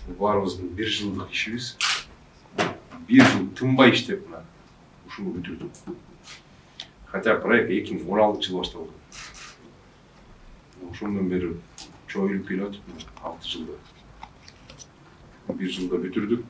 Баарыбыздын 1 жылдык ишибиз 1 жыл тынбай иштеп мына ушуну бүтүрдүк. Хотя проект 2016 жылы башталган. Ошондон бери чоюлуп келип атып 6 жылда. 1 жылда бүтүрдүк.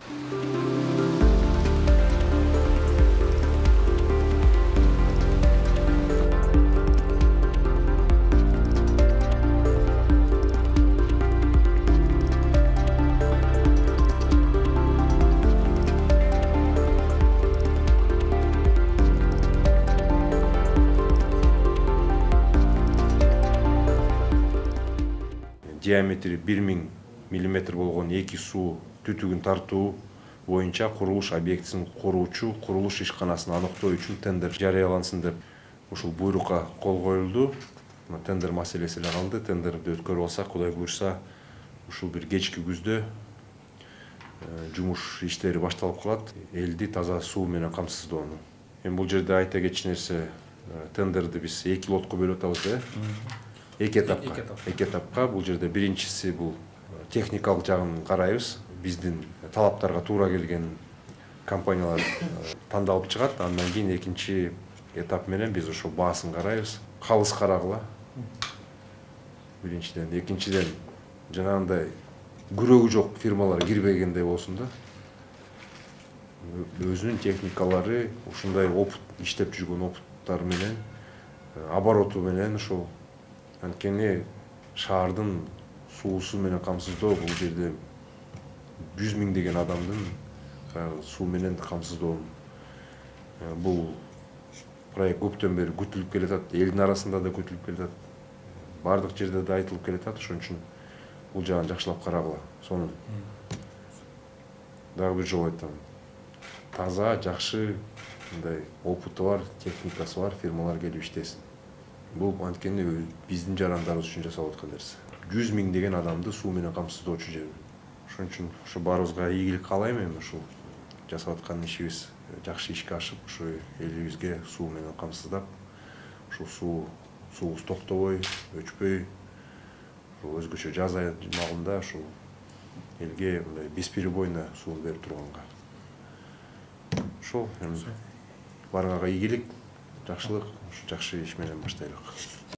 Диаметри 1000 мм болгон 2 суу түтүгүн тартуу боюнча курулуш объектисин куруучу курулуш ишканасын аныктоо үчүн тендер жарыялансын деп ушул буйрукка кол коюлду. Тендер маселеси эле калды. Тендерди өткөрүп алсак, Кудай буйрса, ушул бир кечки күздө жумуш иштери башталып калат. Элди таза суу менен камсыздоону. Эми бул жерде айта кетчү нерсе, тендерди биз 2 лотко бөлүп атабыз, Эки этапка. Бул жерде биринчиси бул техникалык жагын карайбыз. Биздин талаптарга туура келген компаниялар тандалып чыгат. Андан кийин экинчи этап менен биз ошо баасын карайбыз. Калыс карагыла. Биринчиден, экинчиден жанагындай күрөгү жок фирмалар кирбегендей болсун да. Өзүнүн техникалары, ушундай опыт иштеп жүргөн опыттары менен, обороту менен ошол анткени шаардын суусу менен камсыздоо бул жерде 100 миңдеген адамдын суу менен камсыздоо. Бул проект көптөн бери күтүлүп келатат, элдин арасында да күтүлүп келатат. Бардык жерде да айтылып келатат, ошон үчүн бул жагын жакшылап карагыла. Сонун. Дагы бир жолу айтам. Таза, жакшы, мындай опыты бар, техникасы бар фирмалар келип иштесин. Бул анткени биздин жарандарыбыз үчүн жасалып аткан нерсе. 100 миңдеген адамды суу менен камсыздоочу жер. Ошон үчүн ушу баарыбызга ийгилик каалайм эми ушул жасап аткан ишибиз жакшы ишке ашып, ушу элибизге суу менен камсыздап, ушул суубуз токтобой, өчпөй, өзгөчө жаз аймагында ушул элге мындай бесперебойно суу берип турганга. Ошол баарыга ийгилик, жакшылык, жакшы иш менен баштайлык.